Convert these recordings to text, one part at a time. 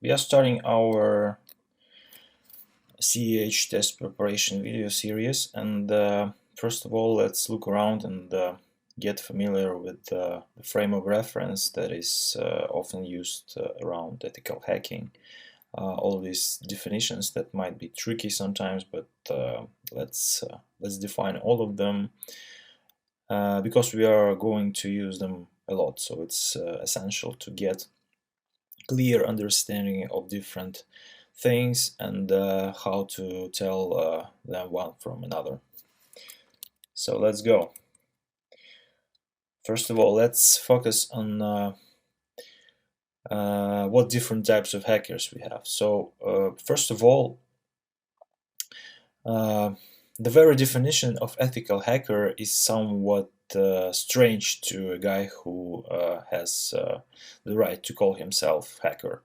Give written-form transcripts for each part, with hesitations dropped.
We are starting our CEH test preparation video series, and first of all, let's look around and get familiar with the frame of reference that is often used around ethical hacking. All these definitions that might be tricky sometimes, but let's define all of them because we are going to use them a lot. So it's essential to get clear understanding of different things and how to tell them one from another. So let's go. First of all, let's focus on what different types of hackers we have. So first of all, the very definition of ethical hacker is somewhat strange to a guy who has the right to call himself hacker.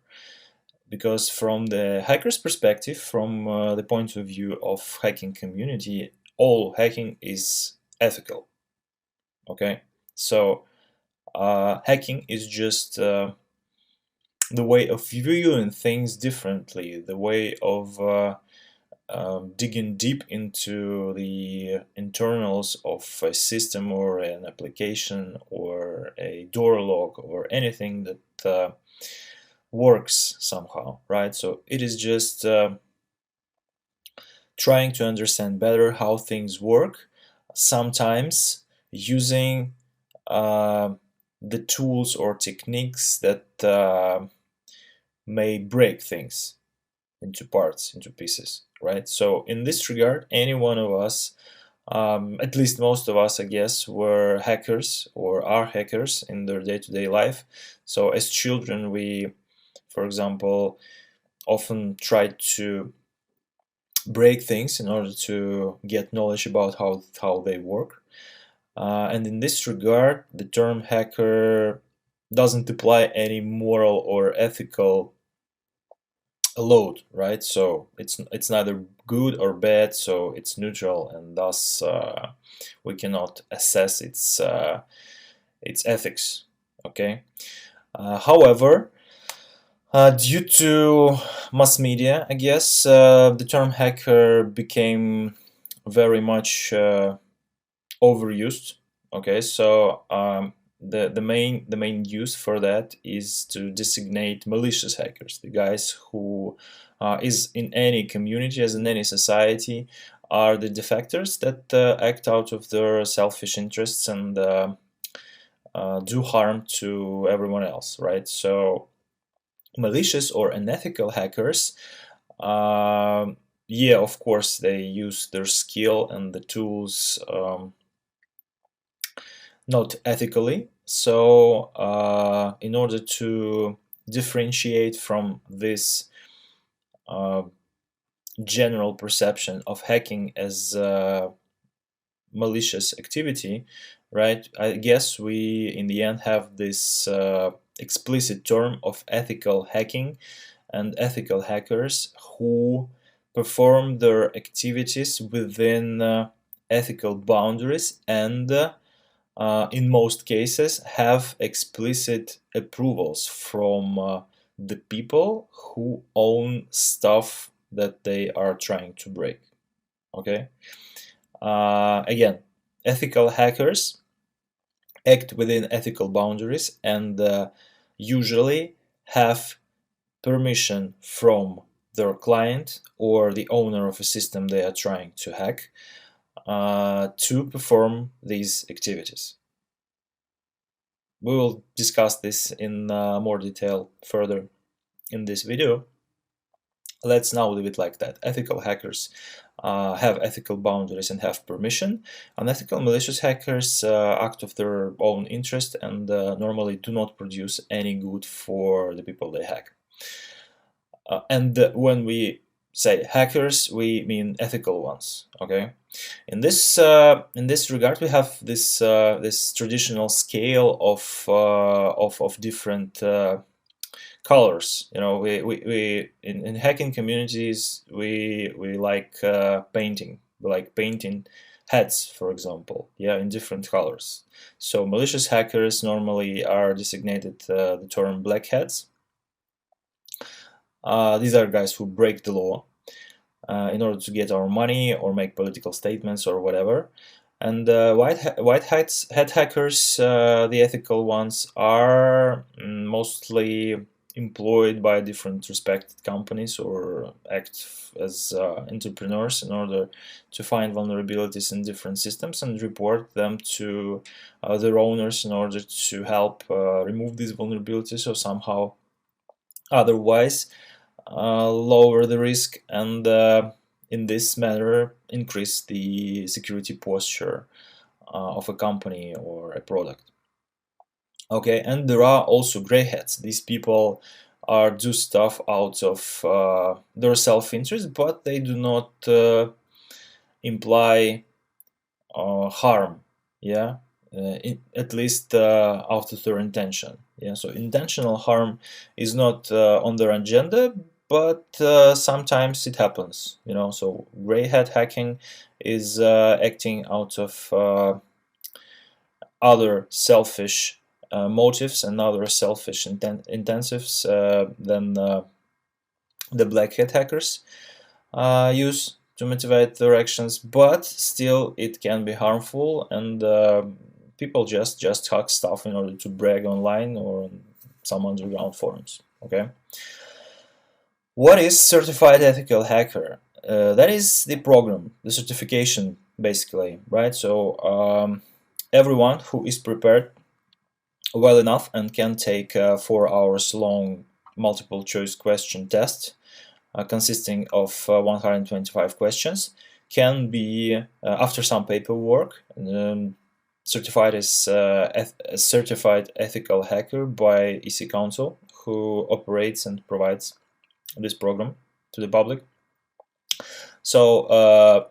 Because from the hacker's perspective, from the point of view of hacking community, all hacking is ethical. Okay, so hacking is just the way of viewing things differently, the way of digging deep into the internals of a system or an application or a door log or anything that works somehow, right? So it is just trying to understand better how things work, sometimes using the tools or techniques that may break things into parts, into pieces, right? So in this regard, any one of us, at least most of us, I guess, were hackers or are hackers in their day-to-day life. So as children, we, for example, often try to break things in order to get knowledge about how they work. And in this regard, the term hacker doesn't apply any moral or ethical load, right? So it's neither good or bad, so it's neutral, and thus we cannot assess its ethics. Okay. However, due to mass media, I guess, the term hacker became very much overused. Okay, so the main use for that is to designate malicious hackers, the guys who is in any community, as in any society, are the defectors that act out of their selfish interests and do harm to everyone else, right? So malicious or unethical hackers, yeah, of course, they use their skill and the tools not ethically. So in order to differentiate from this general perception of hacking as malicious activity, right, I guess we in the end have this explicit term of ethical hacking and ethical hackers who perform their activities within ethical boundaries and in most cases have explicit approvals from the people who own stuff that they are trying to break. Okay. Again, ethical hackers act within ethical boundaries and usually have permission from their client or the owner of a system they are trying to hack to perform these activities. We will discuss this in more detail further in this video. Let's now leave it like that. Ethical hackers have ethical boundaries and have permission. Unethical malicious hackers act of their own interest and normally do not produce any good for the people they hack. And when we say hackers, we mean ethical ones. Okay. In this regard, we have this this traditional scale of different colors. You know, we in hacking communities we like painting. We like painting heads, for example, yeah, in different colors. So malicious hackers normally are designated the term black hats. These are guys who break the law in order to get our money or make political statements or whatever. And white hat hackers, the ethical ones, are mostly employed by different respected companies or act as entrepreneurs in order to find vulnerabilities in different systems and report them to their owners in order to help remove these vulnerabilities or somehow otherwise lower the risk and in this manner increase the security posture of a company or a product. Okay, and there are also gray hats. These people are do stuff out of their self-interest, but they do not imply harm. Yeah, at least out of their intention. Yeah, so intentional harm is not on their agenda, but sometimes it happens. So gray hat hacking is acting out of other selfish motives and other selfish intensives than the black hat hackers use to motivate their actions, but still it can be harmful, and people just hack stuff in order to brag online or on some underground forums. Okay, what is certified ethical hacker? That is the program, the certification, basically, right? So everyone who is prepared well enough and can take a 4 hours long multiple choice question test consisting of 125 questions can be, after some paperwork, certified as a certified ethical hacker by EC Council, who operates and provides this program to the public. So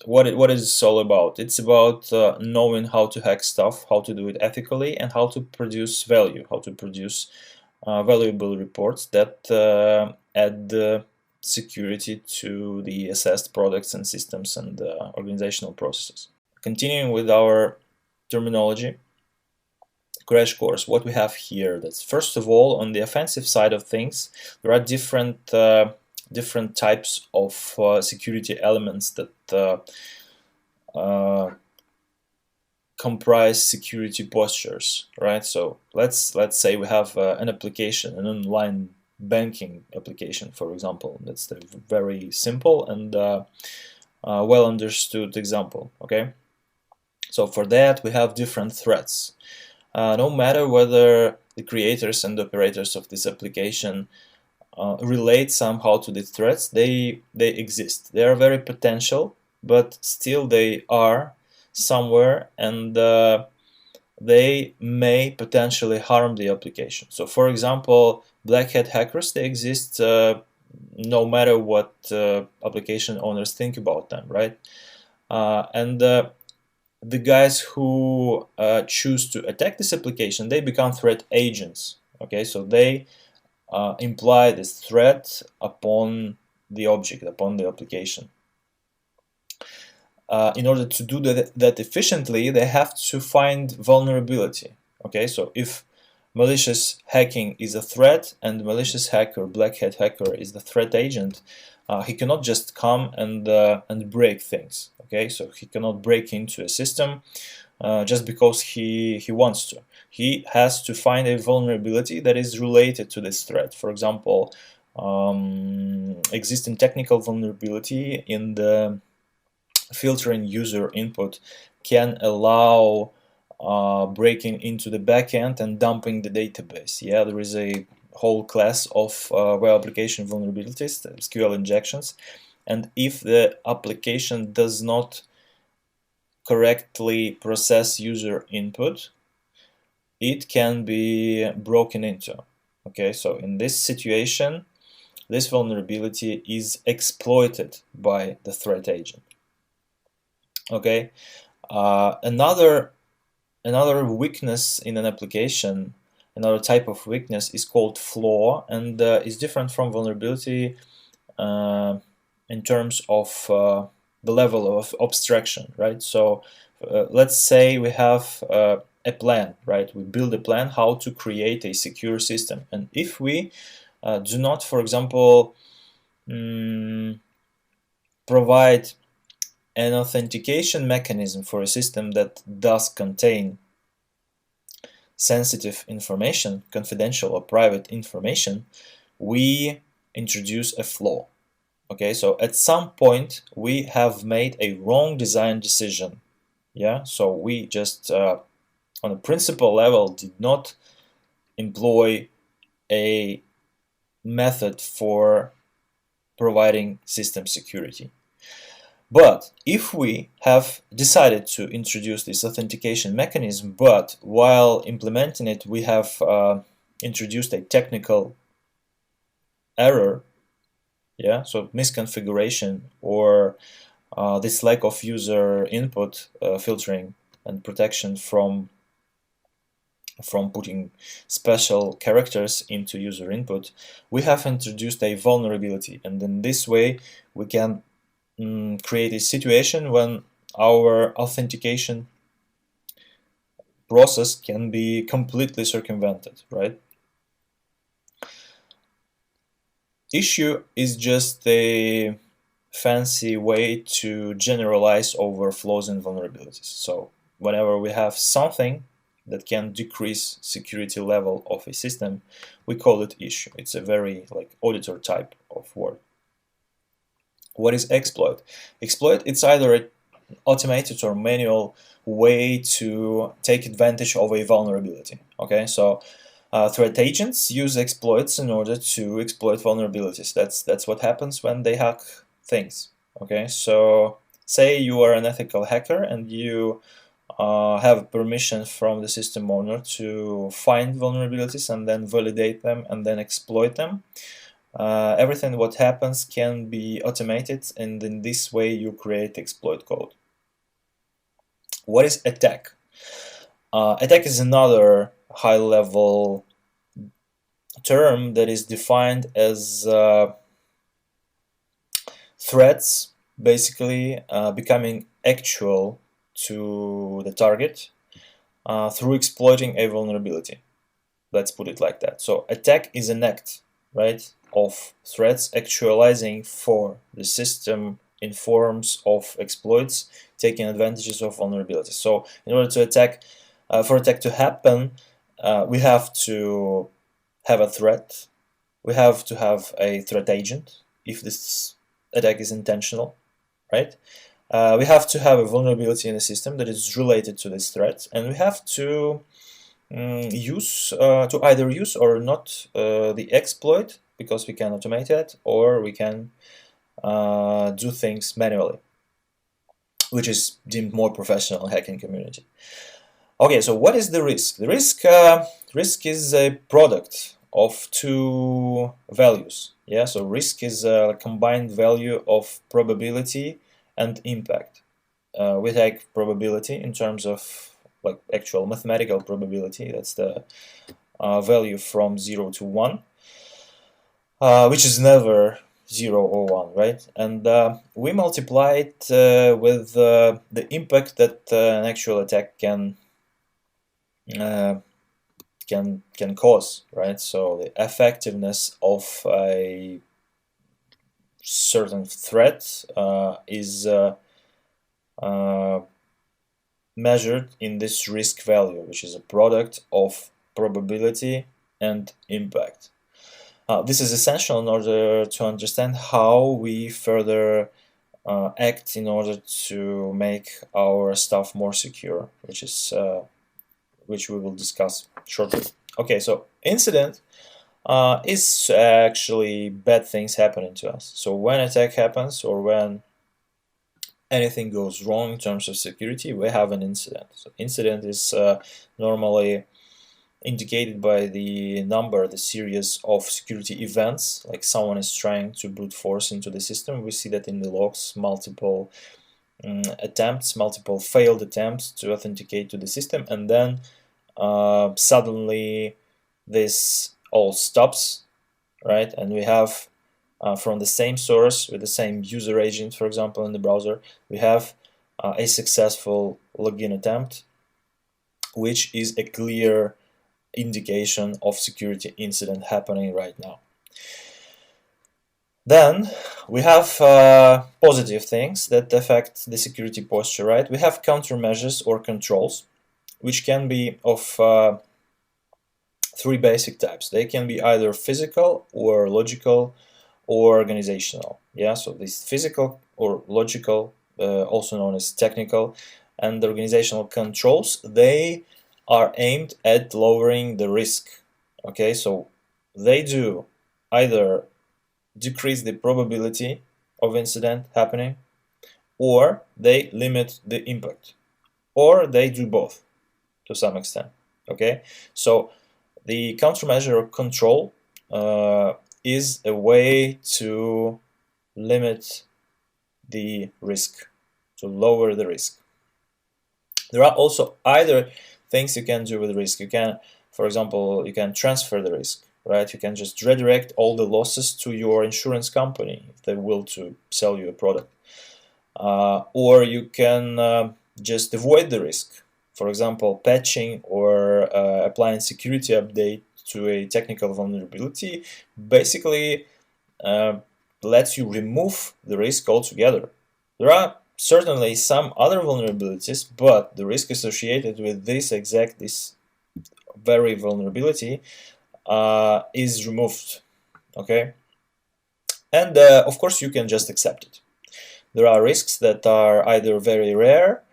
what is this all about? It's about knowing how to hack stuff, how to do it ethically, and how to produce value, how to produce valuable reports that add security to the assessed products and systems and organizational processes. Continuing with our terminology crash course, what we have here, that's first of all, on the offensive side of things, there are different types of security elements that comprise security postures, right? So let's say we have an application, an online banking application, for example. That's a very simple and well understood example. Okay, so for that we have different threats. No matter whether the creators and operators of this application relate somehow to the threats, they exist. They are very potential, but still they are somewhere, and they may potentially harm the application. So for example, black hat hackers, they exist no matter what application owners think about them, right? And the guys who choose to attack this application, they become threat agents. Okay, so they imply this threat upon the object, upon the application. In order to do that efficiently, they have to find vulnerability. Okay, so if malicious hacking is a threat and malicious hacker, black hat hacker, is the threat agent, he cannot just come and break things. Okay, so he cannot break into a system just because he wants to. He has to find a vulnerability that is related to this threat. For example, existing technical vulnerability in the filtering user input can allow breaking into the backend and dumping the database. Yeah, there is a whole class of web application vulnerabilities, SQL injections, and if the application does not correctly process user input, it can be broken into. Okay, so in this situation, this vulnerability is exploited by the threat agent. Okay, another weakness in an application, another type of weakness, is called flaw, and is different from vulnerability in terms of the level of abstraction, right? So let's say we have a plan, right? We build a plan how to create a secure system, and if we do not, for example, provide an authentication mechanism for a system that does contain sensitive information, confidential or private information, we introduce a flaw. Okay, so at some point we have made a wrong design decision. Yeah, so we just on a principle level did not employ a method for providing system security. But if we have decided to introduce this authentication mechanism, but while implementing it we have introduced a technical error, yeah, so misconfiguration or this lack of user input filtering and protection from putting special characters into user input, we have introduced a vulnerability, and in this way we can create a situation when our authentication process can be completely circumvented, right? Issue is just a fancy way to generalize over flaws and vulnerabilities. So whenever we have something that can decrease security level of a system, we call it issue. It's a very like auditor type of word. What is exploit? Exploit, it's either an automated or manual way to take advantage of a vulnerability. Okay, so threat agents use exploits in order to exploit vulnerabilities. That's what happens when they hack things. Okay, so say you are an ethical hacker and you have permission from the system owner to find vulnerabilities and then validate them and then exploit them. Everything what happens can be automated, and in this way you create exploit code. What is attack? Attack is another high-level term that is defined as threats basically becoming actual to the target through exploiting a vulnerability. Let's put it like that. So attack is an act, right, of threats actualizing for the system in forms of exploits, taking advantages of vulnerabilities. So in order to attack, for attack to happen, we have to have a threat. We have to have a threat agent if this attack is intentional, right? We have to have a vulnerability in the system that is related to this threat, and we have to to either use or not the exploit, because we can automate it, or we can do things manually, which is deemed more professional hacking community. Okay, so what is the risk? The risk is a product of two values. Yeah, so risk is a combined value of probability and impact. We take probability in terms of like actual mathematical probability. That's the value from 0 to 1, which is never 0 or 1, right? And we multiply it with the impact that an actual attack can cause, right? So the effectiveness of a certain threat is measured in this risk value, which is a product of probability and impact. This is essential in order to understand how we further act in order to make our stuff more secure, which we will discuss shortly. Okay, so incident is actually bad things happening to us. So when attack happens or when anything goes wrong in terms of security, we have an incident. So incident is normally indicated by the number, the series of security events, like someone is trying to brute force into the system. We see that in the logs, multiple attempts, multiple failed attempts to authenticate to the system, and then suddenly this all stops, right? And we have from the same source with the same user agent, for example, in the browser, we have a successful login attempt, which is a clear indication of security incident happening right now. Then we have positive things that affect the security posture, right? We have countermeasures or controls, which can be of three basic types. They can be either physical or logical or organizational. Yeah, so these physical or logical, also known as technical, and organizational controls, they are aimed at lowering the risk. Okay, so they do either decrease the probability of incident happening, or they limit the impact, or they do both to some extent. Okay, so the countermeasure or control is a way to limit the risk, to lower the risk. There are also either things you can do with risk. You can, for example, you can transfer the risk, right? You can just redirect all the losses to your insurance company if they will to sell you a product. Or you can just avoid the risk. For example, patching or applying security update to a technical vulnerability basically uh, lets you remove the risk altogether. There are certainly some other vulnerabilities, but the risk associated with this very vulnerability is removed. Okay, and of course you can just accept it. There are risks that are either very rare,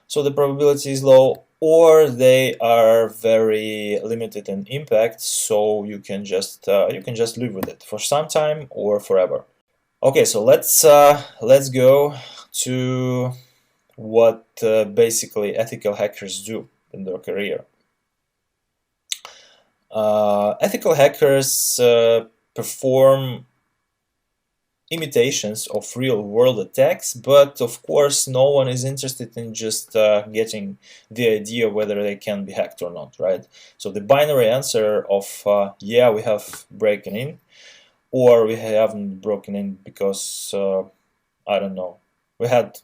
so the probability is low, or they are very limited in impact, so you can just live with it for some time or forever. Okay, so let's go to what basically ethical hackers do in their career. Ethical hackers perform imitations of real-world attacks, but of course no one is interested in just getting the idea whether they can be hacked or not, right? So the binary answer of yeah, we have broken in, or we haven't broken in because I don't know, we had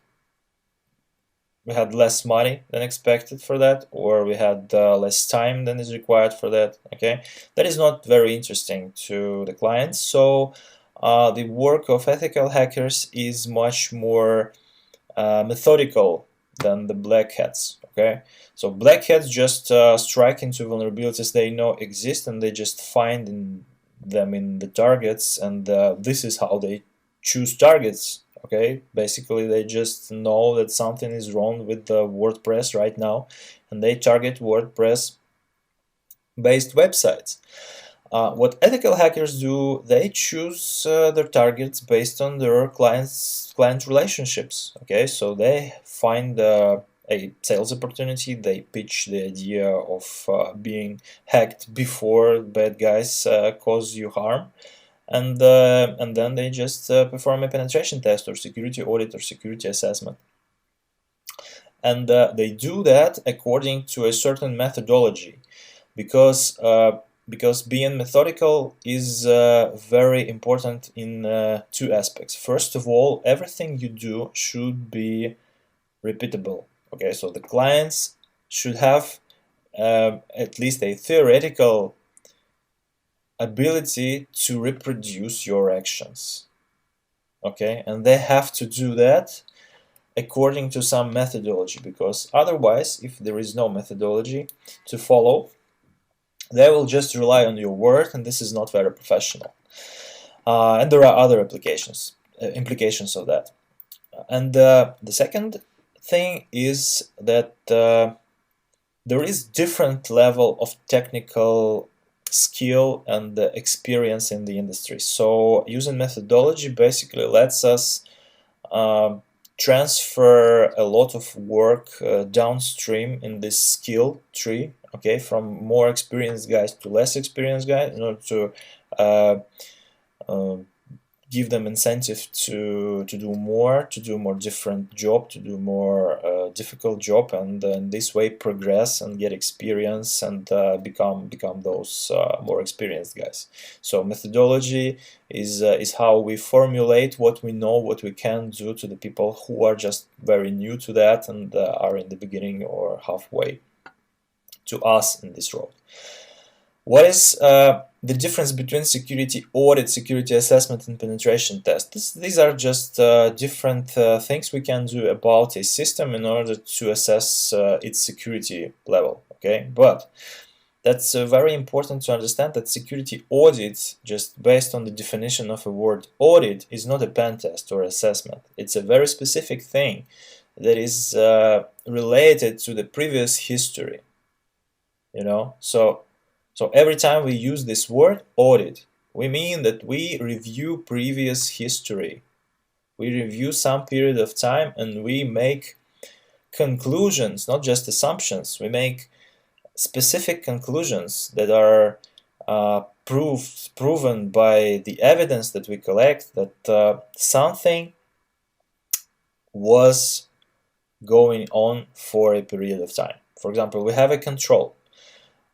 less money than expected for that, or we had less time than is required for that. Okay, that is not very interesting to the clients. So the work of ethical hackers is much more methodical than the black hats. Okay, so black hats just strike into vulnerabilities they know exist, and they just find them in the targets, and this is how they choose targets. Okay, basically they just know that something is wrong with the WordPress right now, and they target WordPress based websites. What ethical hackers do, they choose their targets based on their client relationships. Okay, so they find a sales opportunity, they pitch the idea of being hacked before bad guys cause you harm, and then they just perform a penetration test or security audit or security assessment. And they do that according to a certain methodology, because being methodical is very important in two aspects. First of all, everything you do should be repeatable. Okay, so the clients should have at least a theoretical ability to reproduce your actions. Okay, and they have to do that according to some methodology, because otherwise, if there is no methodology to follow, they will just rely on your word, and this is not very professional. And there are other implications of that. And the second thing is that there is different level of technical skill and experience in the industry. So using methodology basically lets us transfer a lot of work downstream in this skill tree, okay, from more experienced guys to less experienced guys, in order to uh, uh, give them incentive to do more different job, to do more difficult job, and in this way progress and get experience and become those more experienced guys. So methodology is how we formulate what we know, what we can do, to the people who are just very new to that and are in the beginning or halfway to us in this role. What is the difference between security audit, security assessment, and penetration test? These are just different things we can do about a system in order to assess its security level. Okay, but that's very important to understand that security audit, just based on the definition of a word audit, is not a pen test or assessment. It's a very specific thing that is related to the previous history. So every time we use this word audit, we mean that we review previous history. We review some period of time and we make conclusions, not just assumptions. We make specific conclusions that are proven by the evidence that we collect that something was going on for a period of time. For example, we have a control,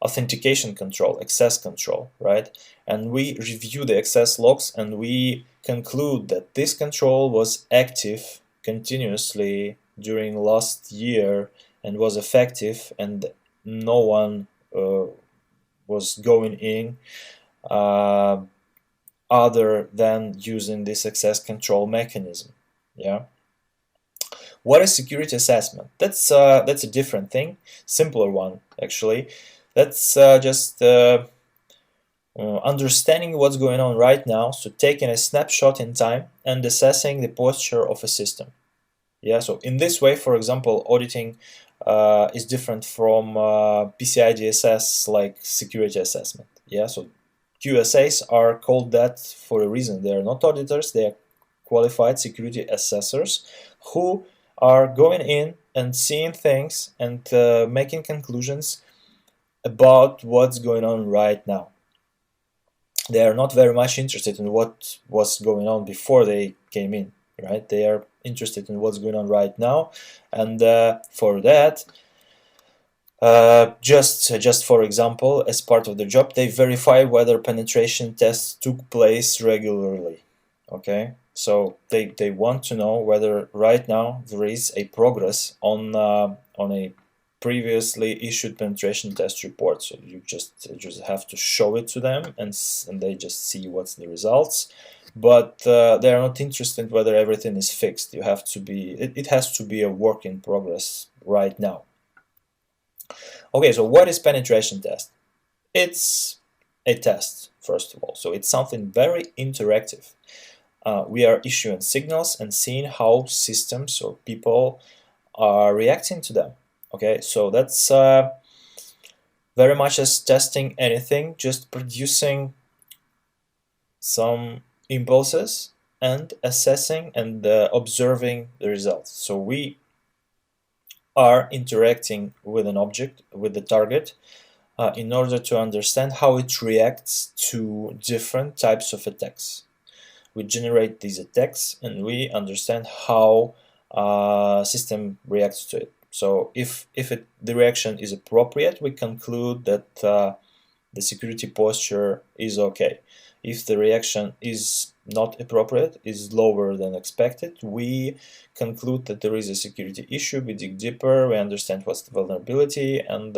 authentication control, access control, right? And we review the access logs and we conclude that this control was active continuously during last year and was effective, and no one was going in uh, other than using this access control mechanism. Yeah. What is security assessment? That's a different thing, simpler one actually. That's just understanding what's going on right now, so taking a snapshot in time and assessing the posture of a system. Yeah, so in this way, for example, auditing is different from PCI DSS like security assessment. Yeah, so QSAs are called that for a reason. They are not auditors, they are qualified security assessors who are going in and seeing things and making conclusions about what's going on right now. They are not very much interested in what was going on before they came in, right? They are interested in what's going on right now, and for that, just for example, as part of the job, they verify whether penetration tests took place regularly. Okay, so they want to know whether right now there is a progress on a previously issued penetration test report. So you just have to show it to them, and they just see what's the results. But they are not interested whether everything is fixed. You have to be it has to be a work in progress right now. Okay, so what is penetration test? It's a test, first of all. So it's something very interactive. We are issuing signals and seeing how systems or people are reacting to them. Okay, so that's very much as testing anything, just producing some impulses and assessing and observing the results. So we are interacting with an object, with the target, in order to understand how it reacts to different types of attacks. We generate these attacks and we understand how system reacts to it. So if the reaction is appropriate, we conclude that the security posture is okay. If the reaction is not appropriate, is lower than expected, we conclude that there is a security issue, we dig deeper, we understand what's the vulnerability, and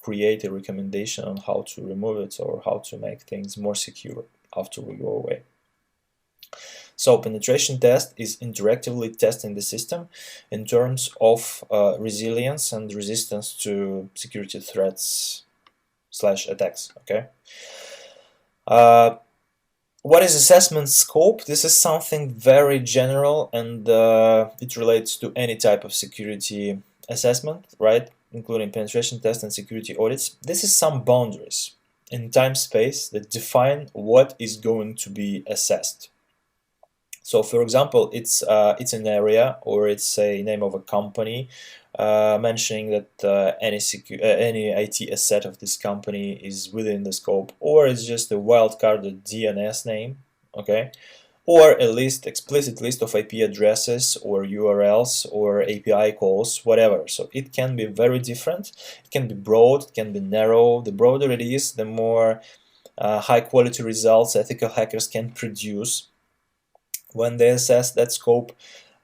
create a recommendation on how to remove it or how to make things more secure after we go away. So penetration test is interactively testing the system in terms of resilience and resistance to security threats / attacks. Okay. What is assessment scope? This is something very general, and it relates to any type of security assessment, right? Including penetration tests and security audits. This is some boundaries in time-space that define what is going to be assessed. So, for example, it's an area, or it's a name of a company, mentioning that any IT asset of this company is within the scope, or it's just a wildcarded DNS name, okay, or a explicit list of IP addresses or URLs or API calls, whatever. So it can be very different. It can be broad, it can be narrow. The broader it is, the more high quality results ethical hackers can produce when they assess that scope.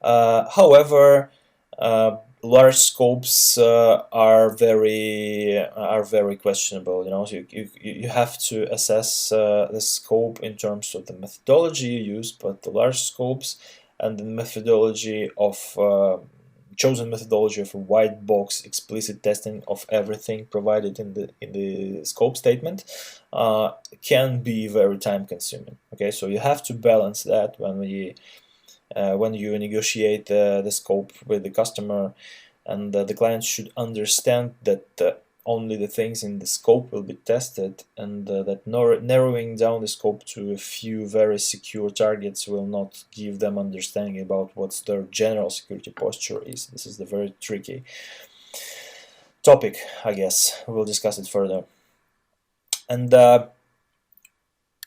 However, large scopes are very questionable. So you have to assess the scope in terms of the methodology you use, but the large scopes and the methodology of chosen methodology of a white box explicit testing of everything provided in the scope statement can be very time consuming. Okay, so you have to balance that when you negotiate the scope with the customer, and the client should understand that only the things in the scope will be tested, and that narrowing down the scope to a few very secure targets will not give them understanding about what their general security posture is. This is the very tricky topic, I guess. We'll discuss it further. And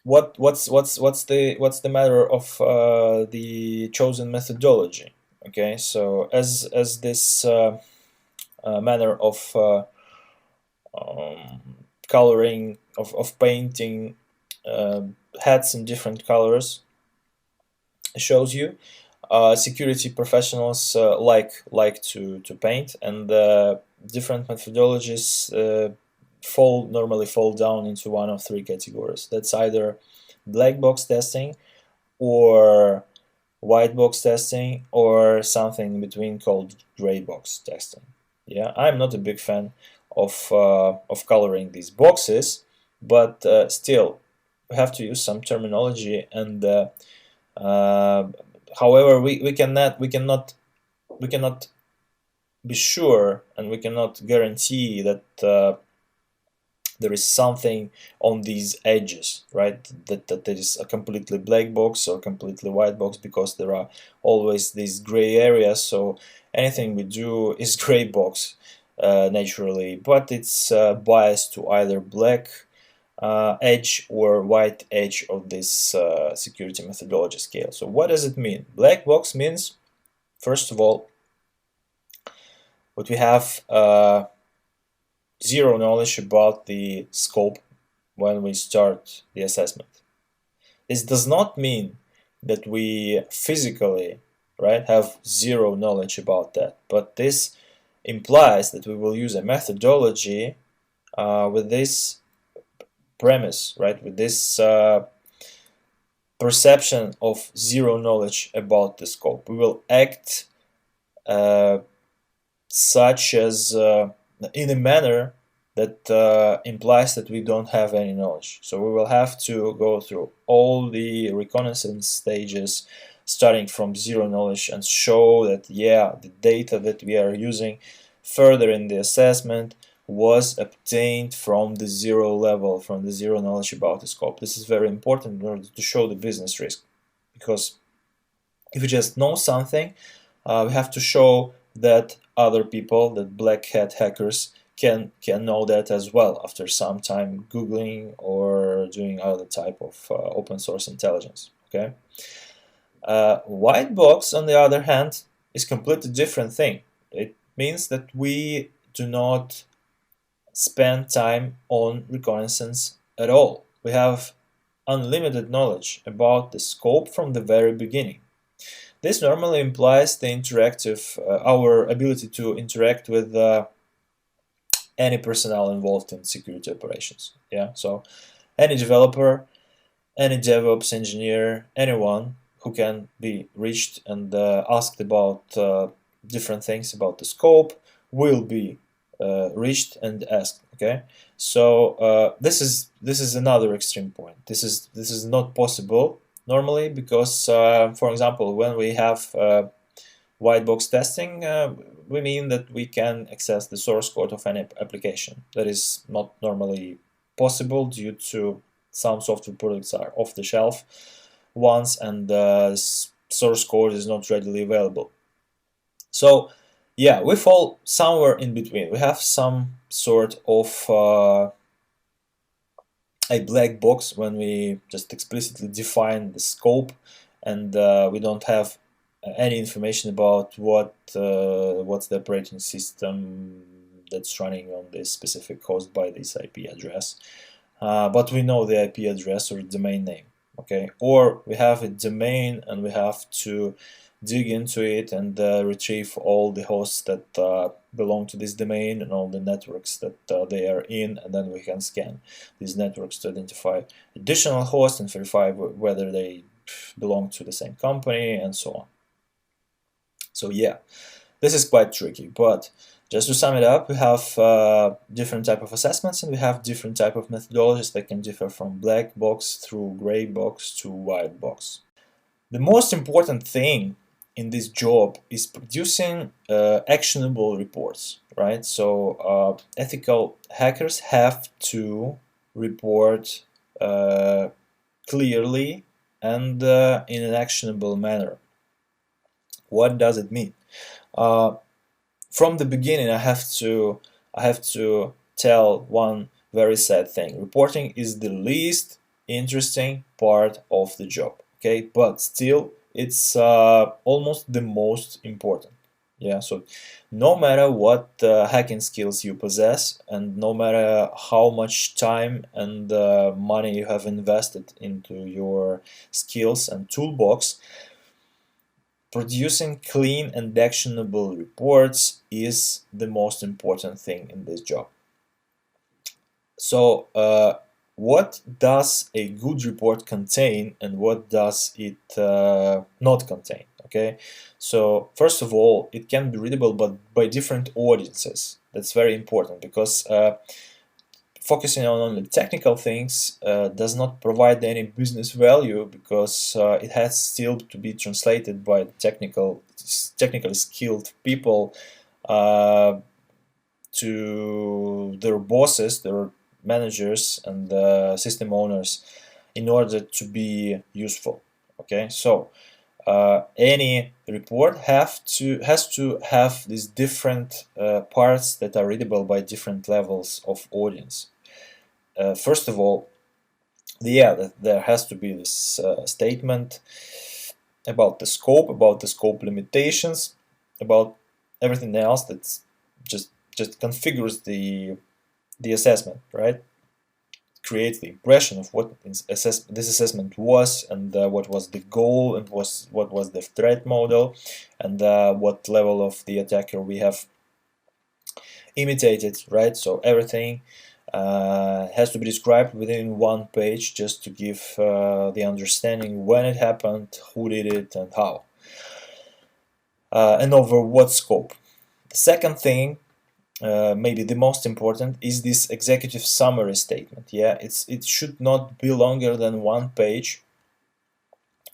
what's the matter of the chosen methodology? Okay, so as this manner of coloring of painting hats in different colors shows you, security professionals like to paint, and different methodologies normally fall down into one of three categories. That's either black box testing, or white box testing, or something in between called gray box testing. Yeah, I'm not a big fan of coloring these boxes, but still we have to use some terminology, and however we cannot be sure, and we cannot guarantee that there is something on these edges, right? That there is a completely black box or completely white box, because there are always these gray areas. So anything we do is gray box naturally, but it's biased to either black edge or white edge of this security methodology scale. So what does it mean? Black box means, first of all, what we have zero knowledge about the scope when we start the assessment. This does not mean that we physically, right, have zero knowledge about that, but this implies that we will use a methodology with this premise, right, with this perception of zero knowledge about the scope. We will act such as in a manner that implies that we don't have any knowledge. So we will have to go through all the reconnaissance stages, starting from zero knowledge, and show that, yeah, the data that we are using further in the assessment was obtained from the zero level, from the zero knowledge about the scope. This is very important in order to show the business risk, because if you just know something, we have to show that other people, that black hat hackers, can know that as well after some time googling or doing other type of open source intelligence. Okay. White box, on the other hand, is completely different thing. It means that we do not spend time on reconnaissance at all. We have unlimited knowledge about the scope from the very beginning. This normally implies the our ability to interact with any personnel involved in security operations. Yeah, so any developer, any DevOps engineer, anyone who can be reached and asked about different things about the scope will be reached and asked. Okay, so this is another extreme point. This is not possible normally, because for example, when we have white box testing, we mean that we can access the source code of any application. That is not normally possible due to some software products are off the shelf ones, and source code is not readily available. So yeah, we fall somewhere in between. We have some sort of a black box when we just explicitly define the scope, and we don't have any information about what's the operating system that's running on this specific host by this IP address. But we know the IP address or domain name. Okay, or we have a domain and we have to dig into it and retrieve all the hosts that belong to this domain and all the networks that they are in, and then we can scan these networks to identify additional hosts and verify whether they belong to the same company and so on. So yeah, this is quite tricky, but just to sum it up, we have different type of assessments and we have different type of methodologies that can differ from black box through gray box to white box. The most important thing in this job is producing actionable reports, right? So ethical hackers have to report clearly and in an actionable manner. What does it mean? From the beginning, I have to tell one very sad thing. Reporting is the least interesting part of the job. Okay, but still, it's almost the most important. Yeah, so no matter what hacking skills you possess, and no matter how much time and money you have invested into your skills and toolbox, producing clean and actionable reports is the most important thing in this job. So, what does a good report contain and what does it not contain? Okay, so first of all, it can be readable but by different audiences. That's very important because focusing on only technical things does not provide any business value because it has still to be translated by technically skilled people uh, to their bosses, their managers, and system owners in order to be useful. Okay, so any report has to have these different parts that are readable by different levels of audience. First of all, yeah, there has to be this statement about the scope limitations, about everything else that's just configures the assessment, right? Creates the impression of what this assessment was and what was the goal and what was the threat model and what level of the attacker we have imitated, right? So everything has to be described within one page just to give the understanding when it happened, who did it, and how, and over what scope. The second thing, maybe the most important, is this executive summary statement. Yeah, it should not be longer than one page,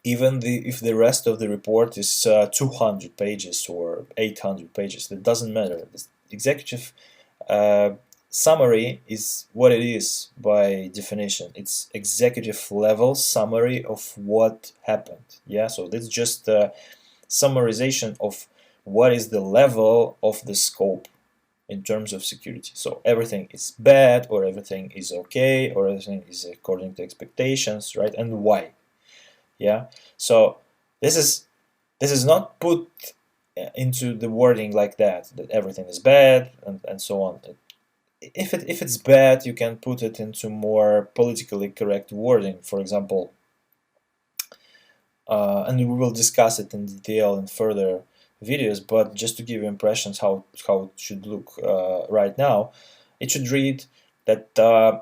even if the rest of the report is 200 pages or 800 pages. That doesn't matter. This executive summary is what it is by definition. It's executive level summary of what happened. Yeah, so that's just a summarization of what is the level of the scope in terms of security. So everything is bad, or everything is okay, or everything is according to expectations, right? And why? Yeah. So this is not put into the wording like that everything is bad and so on. If it's bad, you can put it into more politically correct wording. For example, and we will discuss it in detail in further videos, but just to give you impressions how it should look right now, it should read that the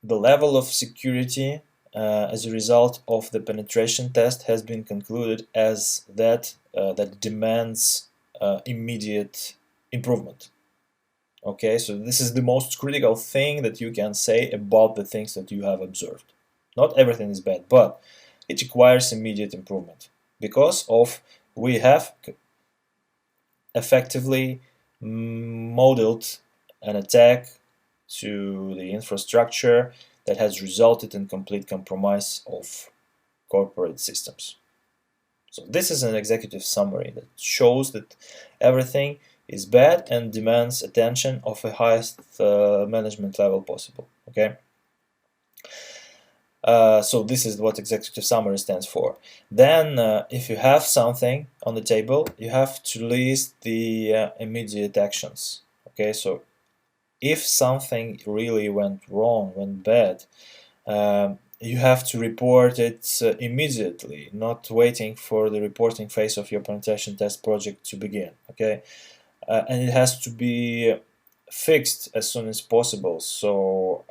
level of security as a result of the penetration test has been concluded as that demands immediate improvement. Okay, so this is the most critical thing that you can say about the things that you have observed. Not everything is bad, but it requires immediate improvement because of we have effectively modeled an attack to the infrastructure that has resulted in complete compromise of corporate systems. So this is an executive summary that shows that everything is bad and demands attention of the highest management level possible. Okay. So this is what executive summary stands for. Then, if you have something on the table, you have to list the immediate actions. Okay, so if something really went wrong, went bad, you have to report it immediately, not waiting for the reporting phase of your penetration test project to begin. Okay, and it has to be fixed as soon as possible. So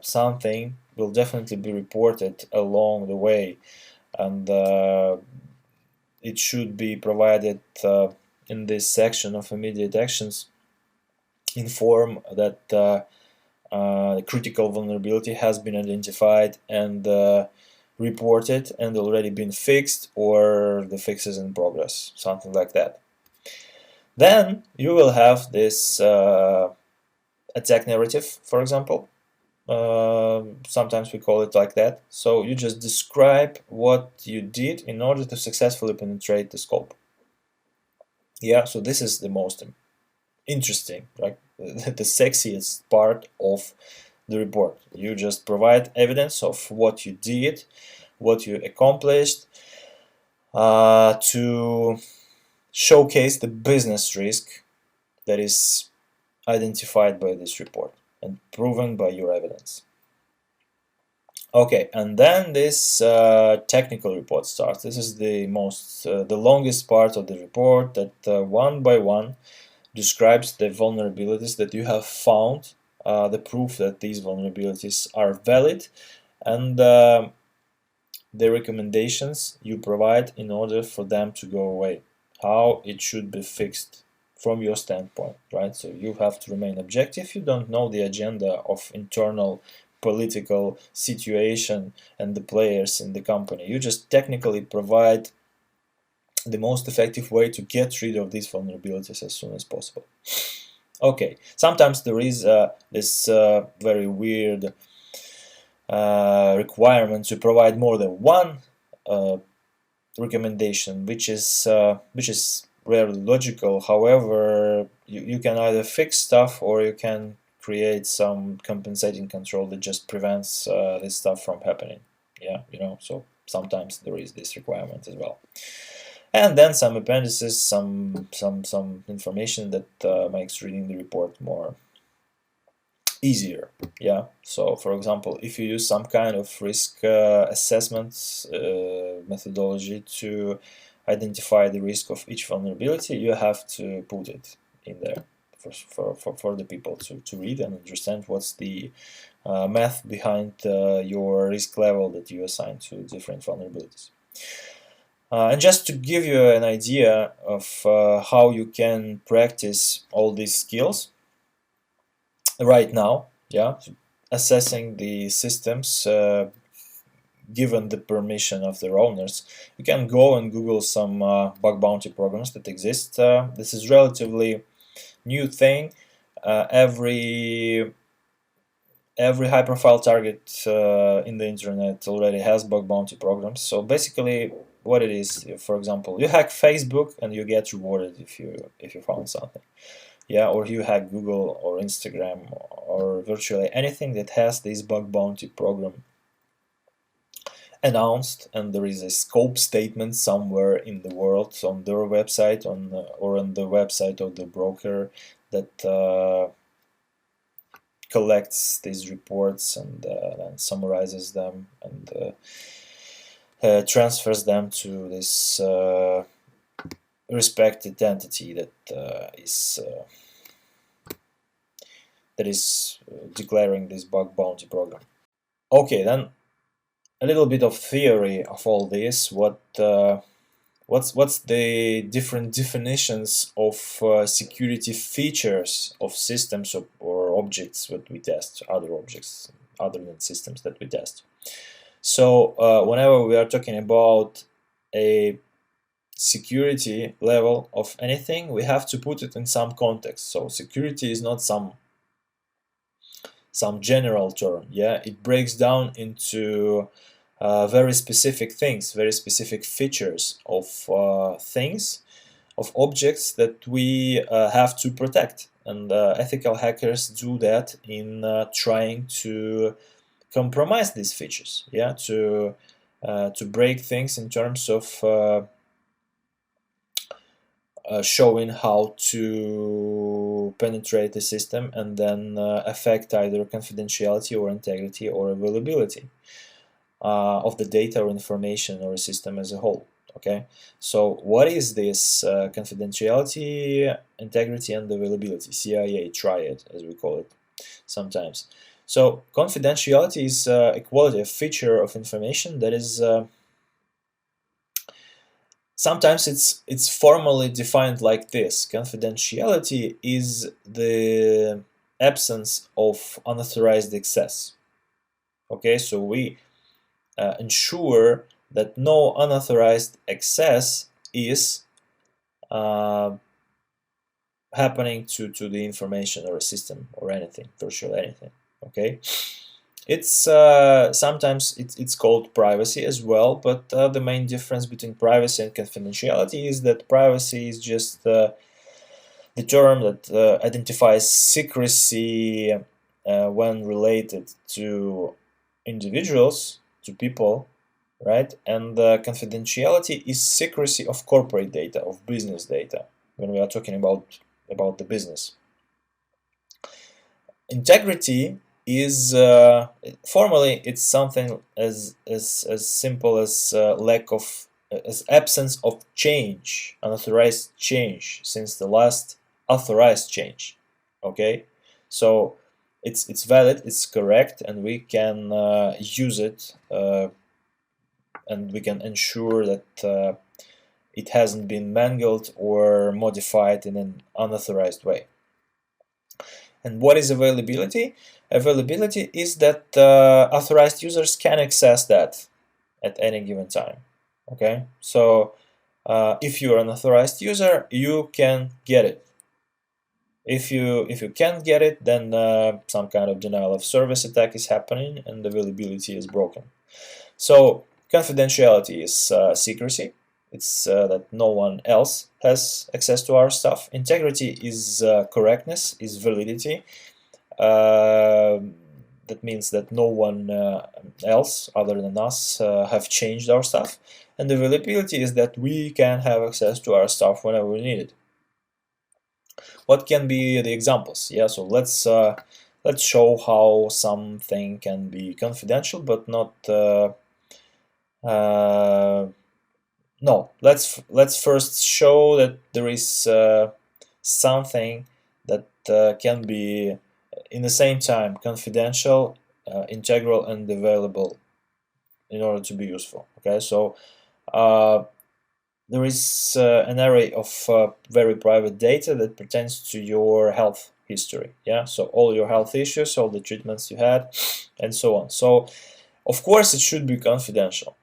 something will definitely be reported along the way, and it should be provided in this section of immediate actions in form that critical vulnerability has been identified and reported and already been fixed, or the fix is in progress, something like that. Then you will have this attack narrative, for example. Sometimes we call it like that. So you just describe what you did in order to successfully penetrate the scope. Yeah, so this is the most interesting, right? The sexiest part of the report. You just provide evidence of what you did, what you accomplished, to showcase the business risk that is identified by this report and proven by your evidence. Okay, and then this technical report starts. This is the the longest part of the report that one by one describes the vulnerabilities that you have found, the proof that these vulnerabilities are valid, and the recommendations you provide in order for them to go away, how it should be fixed from your standpoint, right? So you have to remain objective. You don't know the agenda of internal political situation and the players in the company. You just technically provide the most effective way to get rid of these vulnerabilities as soon as possible. Okay, sometimes there is this very weird requirement to provide more than one recommendation, which is rarely logical. However, you can either fix stuff or you can create some compensating control that just prevents this stuff from happening. Yeah, so sometimes there is this requirement as well. And then some appendices, some information that makes reading the report more easier. Yeah, so for example, if you use some kind of risk assessment methodology to identify the risk of each vulnerability, you have to put it in there for the people to read and understand what's the math behind your risk level that you assign to different vulnerabilities. And just to give you an idea of how you can practice all these skills right now, yeah, assessing the systems given the permission of their owners, you can go and Google some bug bounty programs that exist. This is relatively new thing. Every high-profile target in the internet already has bug bounty programs. So basically, what it is, for example, you hack Facebook and you get rewarded if you found something. Yeah, or you hack Google or Instagram or virtually anything that has this bug bounty program announced, and there is a scope statement somewhere in the world on their website or on the website of the broker that collects these reports and summarizes them and transfers them to this respected entity that is declaring this bug bounty program. Okay, then a little bit of theory of all this. What's the different definitions of security features of systems or objects that we test, other objects other than systems that we test? So whenever we are talking about a security level of anything, we have to put it in some context. So security is not some general term. Yeah, it breaks down into very specific things, very specific features of things, of objects that we have to protect. And ethical hackers do that in trying to compromise these features. Yeah, to break things in terms of showing how to penetrate the system and then affect either confidentiality or integrity or availability. of the data or information or a system as a whole. Okay, so what is this confidentiality, integrity, and availability? CIA triad, as we call it sometimes. So confidentiality is a quality, a feature of information that is sometimes it's formally defined like this. Confidentiality is the absence of unauthorized access. Okay, so we ensure that no unauthorized access is uh, happening to the information or a system or anything, virtually anything. Okay, it's sometimes it's called privacy as well, but the main difference between privacy and confidentiality is that privacy is just the term that identifies secrecy when related to individuals, to people, right? And confidentiality is secrecy of corporate data, of business data, when we are talking about the business. Integrity is formally it's something as simple as lack of as absence of change, unauthorized change since the last authorized change. Okay, so it's valid, it's correct, and we can use it, and we can ensure that it hasn't been mangled or modified in an unauthorized way. And what is availability? Availability is that authorized users can access that at any given time. Okay, so if you're an authorized user, you can get it. If you can't get it, then some kind of denial of service attack is happening and availability is broken. So confidentiality is secrecy. It's that no one else has access to our stuff. Integrity is correctness, is validity. Uh, that means that no one else other than us have changed our stuff. And availability is that we can have access to our stuff whenever we need it. What can be the examples? Yeah, so let's show how something can be confidential but not uh, no, let's first show that there is something that can be in the same time confidential, integral, and available in order to be useful. Okay, so uh, there is an array of very private data that pertains to your health history. Yeah, so all your health issues, all the treatments you had, and so on. So of course it should be confidential.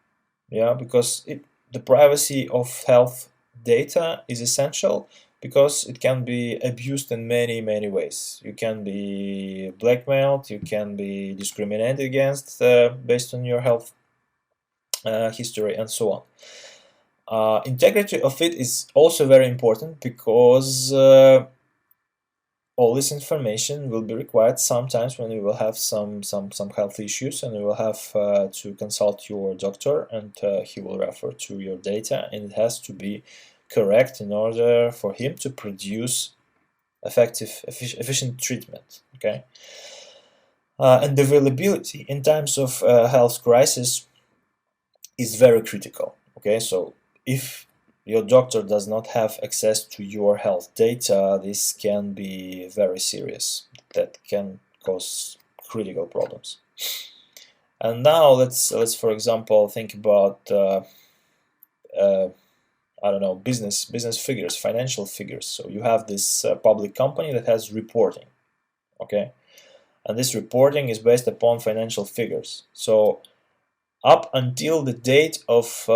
Yeah, because the privacy of health data is essential because it can be abused in many ways. You can be blackmailed, you can be discriminated against based on your health history, and so on. Integrity of it is also very important because all this information will be required sometimes when you will have some health issues, and you will have to consult your doctor, and he will refer to your data, and it has to be correct in order for him to produce effective, efficient treatment. Okay, and availability in times of health crisis is very critical. Okay, so if your doctor does not have access to your health data, this can be very serious. That can cause critical problems. And now let's for example think about uh, I don't know, business figures, financial figures. So you have this public company that has reporting. Okay, and this reporting is based upon financial figures. So up until the date of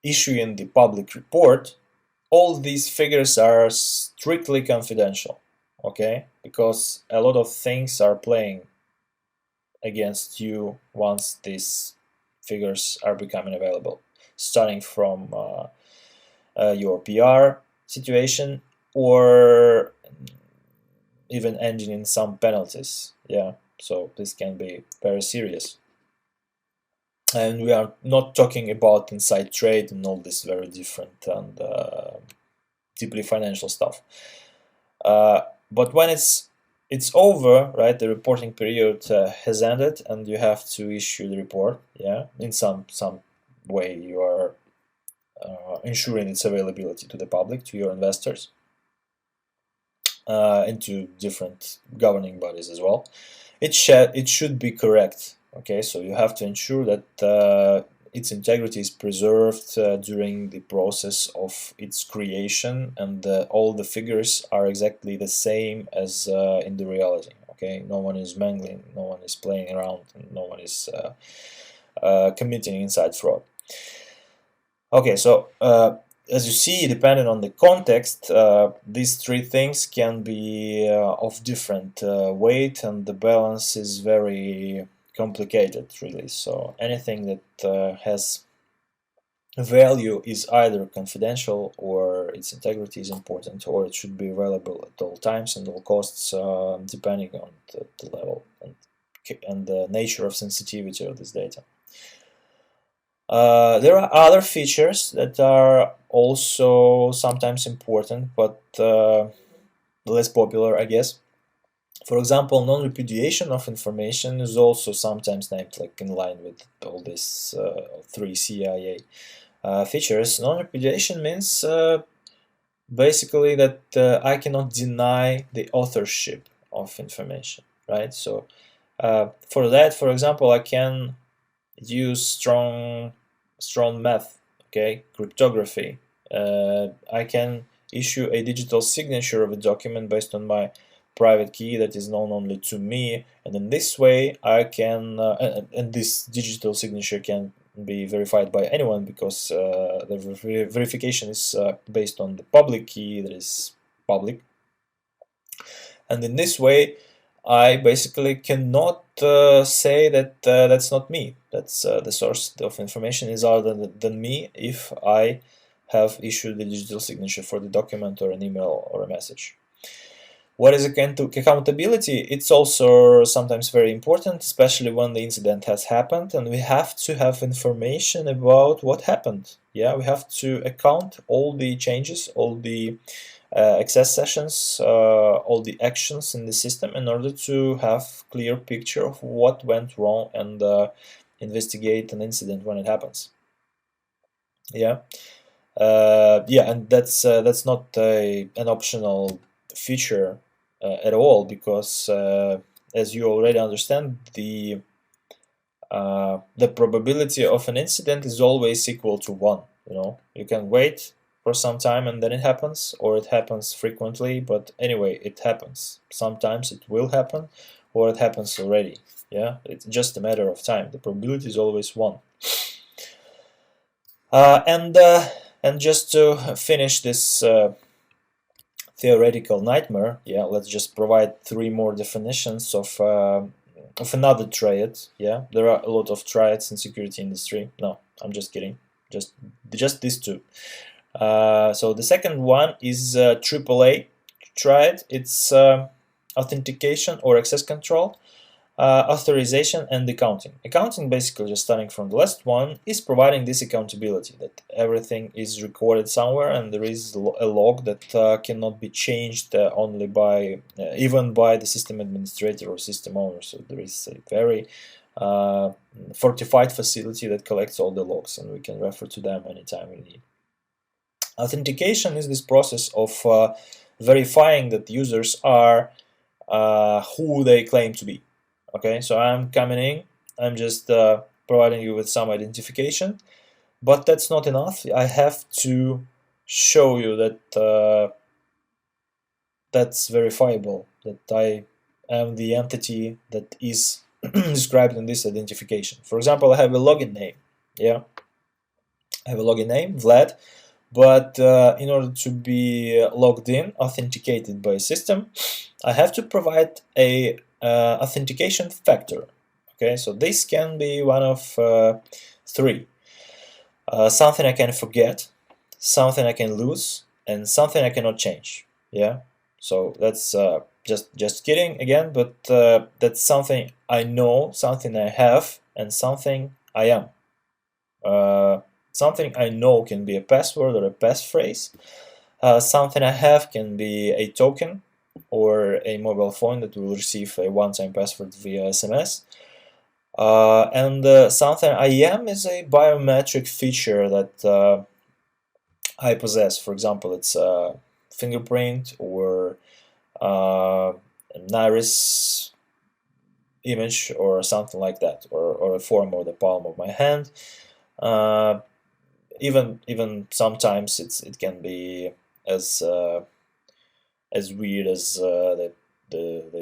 issuing the public report, all these figures are strictly confidential, okay? Because a lot of things are playing against you once these figures are becoming available, starting from your PR situation or even ending in some penalties. Yeah, so this can be very serious. And we are not talking about inside trade and all this very different and deeply financial stuff. But when it's it's over, right? The reporting period has ended, and you have to issue the report. Yeah, in some way you are ensuring its availability to the public, to your investors, and to different governing bodies as well. It should be correct. Okay, so you have to ensure that its integrity is preserved during the process of its creation, and all the figures are exactly the same as in the reality. Okay, no one is mangling, no one is playing around, and no one is committing inside fraud. Okay, so as you see, depending on the context, these three things can be of different weight, and the balance is very complicated, really. So anything that has value is either confidential, or its integrity is important, or it should be available at all times and all costs, depending on the level and the nature of sensitivity of this data. There are other features that are also sometimes important, but less popular, I guess. For example, non-repudiation of information is also sometimes named like in line with all these three CIA features. Non-repudiation means basically that I cannot deny the authorship of information, right? So for that, for example, I can use strong math, okay, cryptography. I can issue a digital signature of a document based on my private key that is known only to me, and in this way I can and this digital signature can be verified by anyone, because the verification is based on the public key that is public, and in this way I basically cannot say that that's not me. That's the source of information is other than me if I have issued the digital signature for the document or an email or a message. What is accountability? It's also sometimes very important, especially when the incident has happened, and we have to have information about what happened. Yeah, we have to account all the changes, all the access sessions, all the actions in the system, in order to have clear picture of what went wrong and investigate an incident when it happens. Yeah, yeah, and that's not an optional feature at all, because as you already understand, the probability of an incident is always equal to 1. You can wait for some time and then it happens, or it happens frequently, but anyway, it happens. Sometimes it will happen, or it happens already. Yeah, it's just a matter of time. The probability is always 1. And just to finish this theoretical nightmare, yeah, let's just provide 3 more definitions of another triad. Yeah, there are a lot of triads in security industry. No, I'm just kidding. Just these 2. So the second one is AAA triad. It's authentication or access control, authorization, and accounting. Accounting, basically, just starting from the last one, is providing this accountability, that everything is recorded somewhere and there is a log that cannot be changed only by even by the system administrator or system owner. So there is a very fortified facility that collects all the logs, and we can refer to them anytime we need. Authentication is this process of verifying that users are who they claim to be. Okay, so I'm coming in, I'm just providing you with some identification, but that's not enough. I have to show you that that's verifiable, that I am the entity that is described in this identification. For example, I have a login name. Yeah, I have a login name, Vlad, but in order to be logged in, authenticated by a system, I have to provide a authentication factor. Okay, so this can be one of 3. Something I can forget, something I can lose, and something I cannot change. Yeah, so that's just kidding again, but that's something I know, something I have, and something I am. Something I know can be a password or a passphrase. Something I have can be a token, or a mobile phone that will receive a one-time password via SMS. Something IAM is a biometric feature that I possess. For example, it's a fingerprint or an iris image or something like that, or a form of the palm of my hand. Uh, even sometimes it can be as weird as the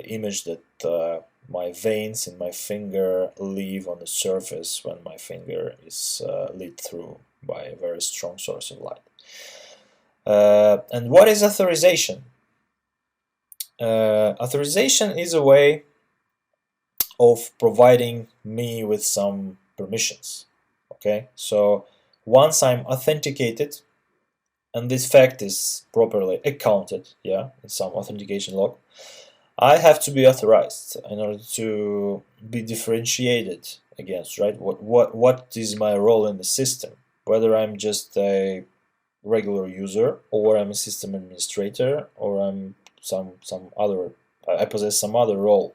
image that my veins in my finger leave on the surface when my finger is lit through by a very strong source of light. And what is authorization? Authorization is a way of providing me with some permissions. Okay, so once I'm authenticated and this fact is properly accounted, yeah, in some authentication log, I have to be authorized in order to be differentiated against, right? What is my role in the system? Whether I'm just a regular user, or I'm a system administrator, or I'm some other, I possess some other role.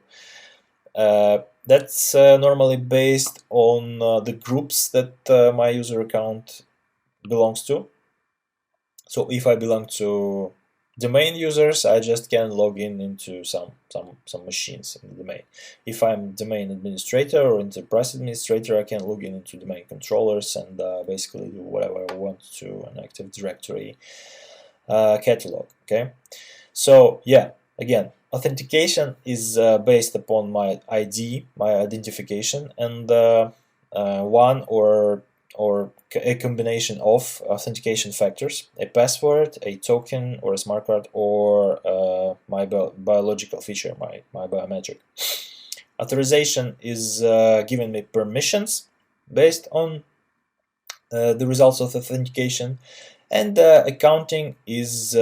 That's normally based on the groups that my user account belongs to. So if I belong to domain users, I just can log in into some machines in the domain. If I'm domain administrator or enterprise administrator, I can log in into domain controllers and basically do whatever I want to an Active Directory catalog. Okay, so yeah, again, authentication is based upon my ID, my identification, and one or a combination of authentication factors: a password, a token, or a smart card, or my biological feature, my biometric. Authorization is giving me permissions based on the results of authentication, and accounting is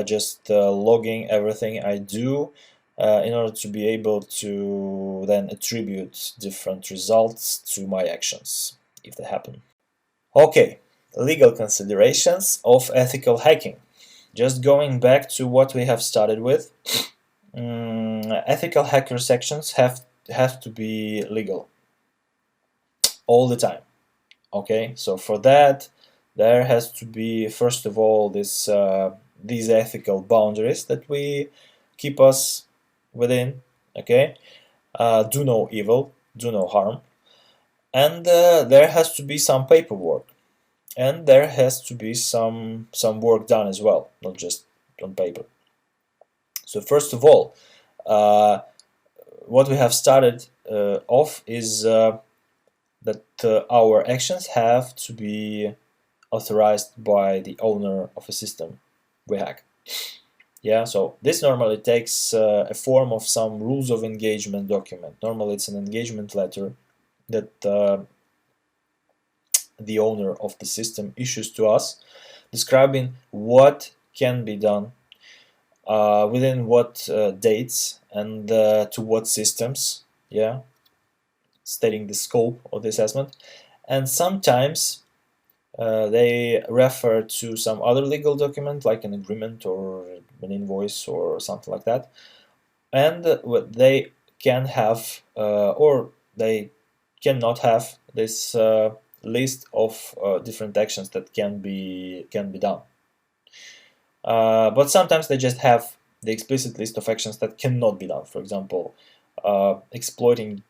just logging everything I do in order to be able to then attribute different results to my actions if they happen. Okay, legal considerations of ethical hacking. Just going back to what we have started with, ethical hacker sections have to be legal all the time. Okay, so for that, there has to be first of all these ethical boundaries that we keep us within. Okay, do no evil, do no harm, and there has to be some paperwork, and there has to be some work done as well, not just on paper. So first of all, uh, what we have started off is that our actions have to be authorized by the owner of a system we hack. Yeah, so this normally takes a form of some rules of engagement document. Normally it's an engagement letter that the owner of the system issues to us, describing what can be done, within what dates, and to what systems, yeah, stating the scope of the assessment. And sometimes they refer to some other legal document like an agreement or an invoice or something like that, and what they can have or they cannot have this list of different actions that can be done. But sometimes they just have the explicit list of actions that cannot be done. For example, exploiting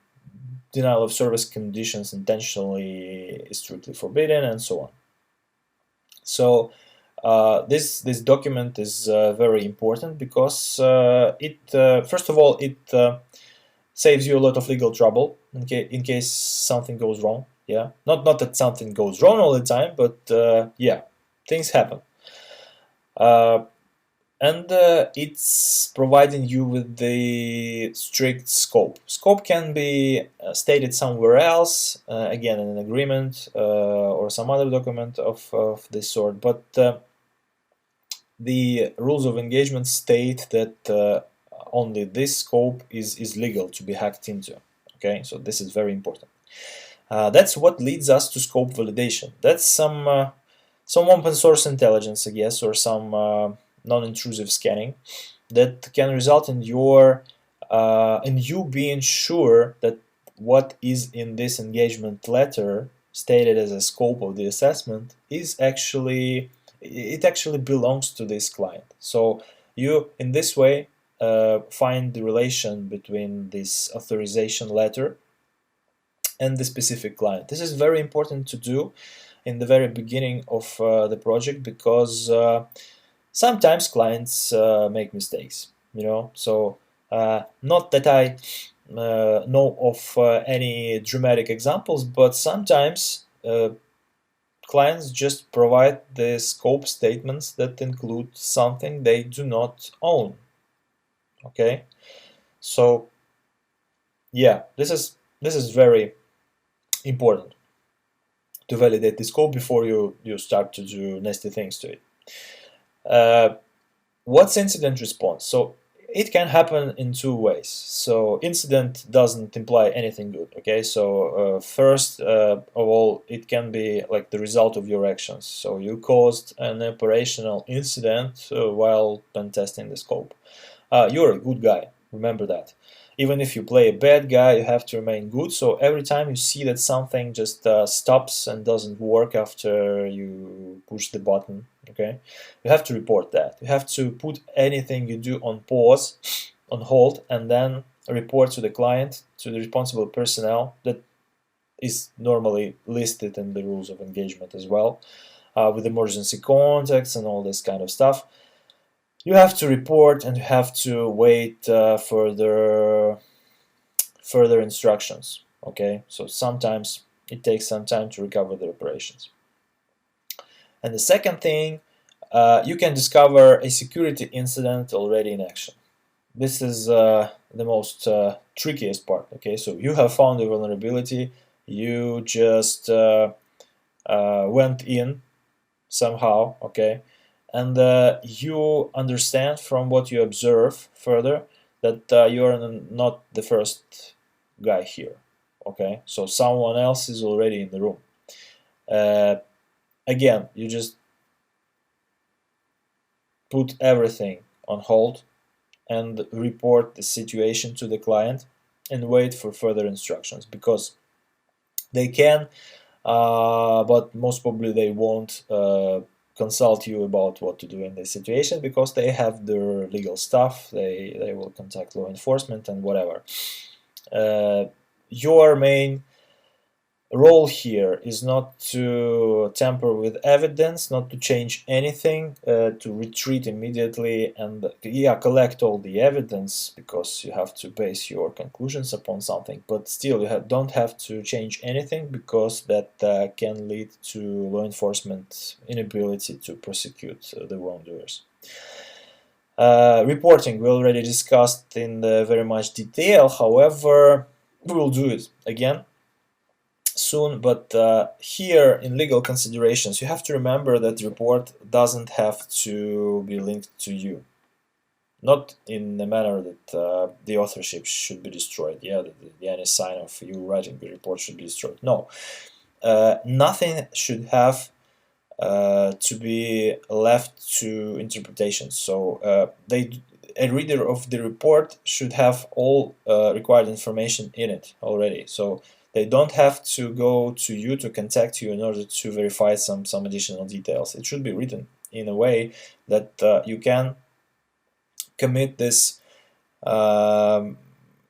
denial of service conditions intentionally is strictly forbidden, and so on. So this document is very important because it first of all it saves you a lot of legal trouble in case something goes wrong. Yeah, not that something goes wrong all the time, but yeah, things happen. And it's providing you with the strict scope. Scope can be stated somewhere else, again in an agreement or some other document of this sort, but the rules of engagement state that only this scope is legal to be hacked into. Okay, so this is very important. That's what leads us to scope validation. That's some open source intelligence, I guess, or some non-intrusive scanning that can result in you being sure that what is in this engagement letter stated as a scope of the assessment is actually it actually belongs to this client. So you in this way find the relation between this authorization letter and the specific client. This is very important to do in the very beginning of the project, because sometimes clients make mistakes, so not that I know of any dramatic examples, but sometimes clients just provide the scope statements that include something they do not own. Okay, so yeah, this is very important to validate the scope before you start to do nasty things to it. Uh, what's incident response? So it can happen in two ways. So incident doesn't imply anything good. Okay, so first of all, it can be like the result of your actions. So you caused an operational incident while pen testing the scope. You're a good guy, remember that. Even if you play a bad guy, you have to remain good. So every time you see that something just stops and doesn't work after you push the button, okay, you have to report that. You have to put anything you do on pause, on hold, and then report to the client, to the responsible personnel that is normally listed in the rules of engagement as well, with emergency contacts and all this kind of stuff. You have to report and you have to wait further instructions. Okay, so sometimes it takes some time to recover the operations. And the second thing, you can discover a security incident already in action. This is the most trickiest part. Okay, so you have found a vulnerability, you just went in somehow, okay, and you understand from what you observe further that you are not the first guy here, okay, so someone else is already in the room. Again, you just put everything on hold and report the situation to the client and wait for further instructions, because they can but most probably they won't consult you about what to do in this situation, because they have their legal stuff. They will contact law enforcement and whatever. Your main role here is not to tamper with evidence, not to change anything, to retreat immediately and collect all the evidence, because you have to base your conclusions upon something, but still you don't have to change anything, because that can lead to law enforcement inability to prosecute the wrongdoers. Reporting we already discussed in very much detail, however we will do it again soon, but here in legal considerations you have to remember that the report doesn't have to be linked to you, not in the manner that the authorship should be destroyed, any sign of you writing the report should be destroyed. No, nothing should have to be left to interpretation. So a reader of the report should have all required information in it already. So they don't have to go to you to contact you in order to verify some additional details. It should be written in a way that you can commit this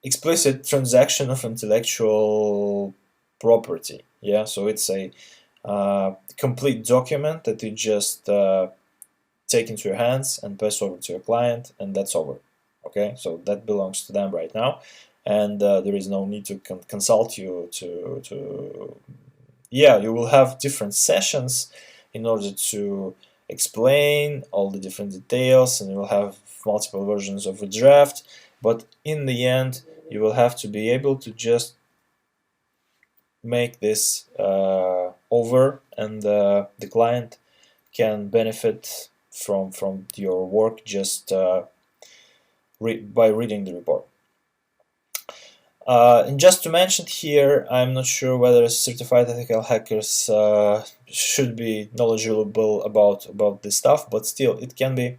explicit transaction of intellectual property. Yeah, so it's a complete document that you just take into your hands and pass over to your client, and that's over. Okay, so that belongs to them right now, and there is no need to consult you to you will have different sessions in order to explain all the different details, and you will have multiple versions of a draft, but in the end you will have to be able to just make this over, and the client can benefit from your work just by reading the report. And just to mention here, I'm not sure whether certified ethical hackers should be knowledgeable about this stuff, but still it can be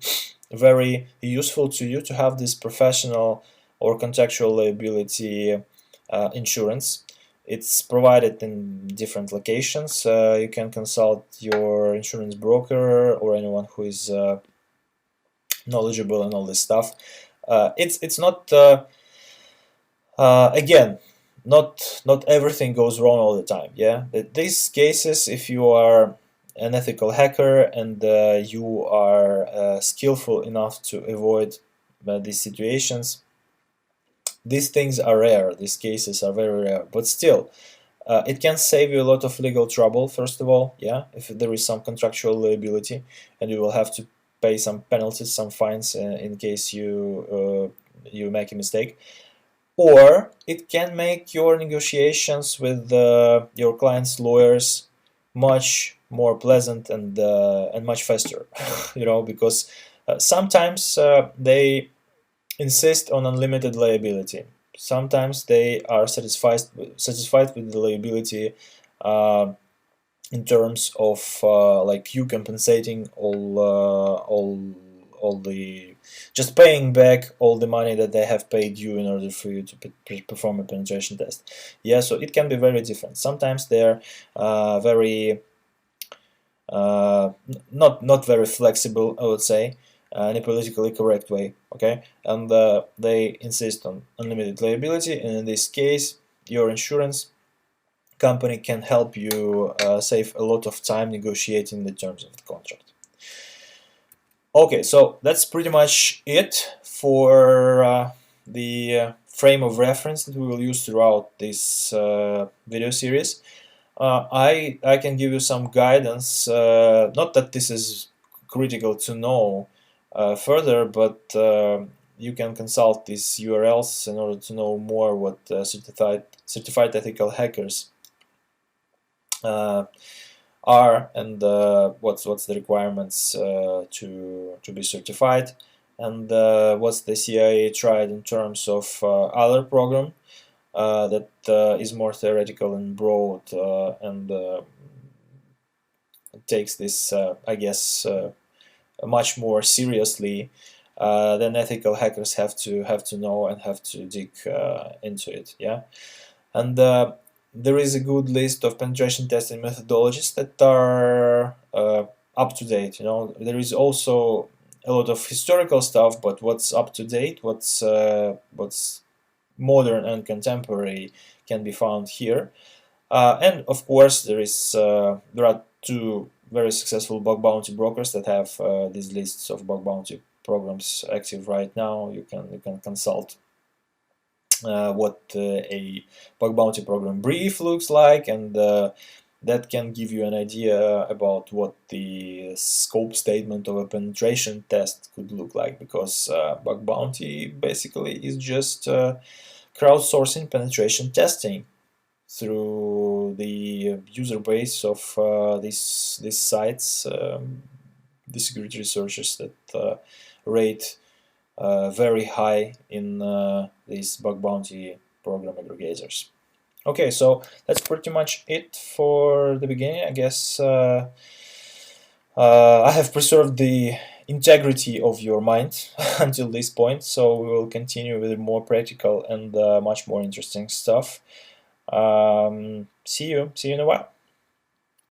very useful to you to have this professional or contextual liability insurance. It's provided in different locations. You can consult your insurance broker or anyone who is knowledgeable and all this stuff. It's not again, not everything goes wrong all the time. Yeah, these cases, if you are an ethical hacker and you are skillful enough to avoid these situations, these things are rare. These cases are very rare, but still, it can save you a lot of legal trouble. First of all, yeah, if there is some contractual liability, and you will have to pay some penalties, some fines in case you make a mistake. Or it can make your negotiations with your client's lawyers much more pleasant and much faster. Because sometimes they insist on unlimited liability. Sometimes they are satisfied with the liability uh, in terms of like you compensating all the just paying back all the money that they have paid you in order for you to perform a penetration test. Yeah, so it can be very different. Sometimes they're very not very flexible, I would say, in a politically correct way. Okay, and they insist on unlimited liability, and in this case, your insurance company can help you save a lot of time negotiating the terms of the contract. Okay, so that's pretty much it for the frame of reference that we will use throughout this video series. I can give you some guidance, not that this is critical to know further, but you can consult these URLs in order to know more what certified ethical hackers uh, are, and what's the requirements to be certified, and what's the CIA tried in terms of other program that is more theoretical and broad, and takes this, I guess, much more seriously than ethical hackers have to know and have to dig into it. Yeah, and there is a good list of penetration testing methodologies that are up to date. There is also a lot of historical stuff, but what's up to date, what's modern and contemporary, can be found here. And of course, there are two very successful bug bounty brokers that have these lists of bug bounty programs active right now. You can consult what a bug bounty program brief looks like, and that can give you an idea about what the scope statement of a penetration test could look like, because bug bounty basically is just crowdsourcing penetration testing through the user base of these sites, the security researchers that rate very high in these bug bounty program aggregators. Okay, so that's pretty much it for the beginning. I guess I have preserved the integrity of your mind until this point, so we will continue with more practical and much more interesting stuff. See you in a while.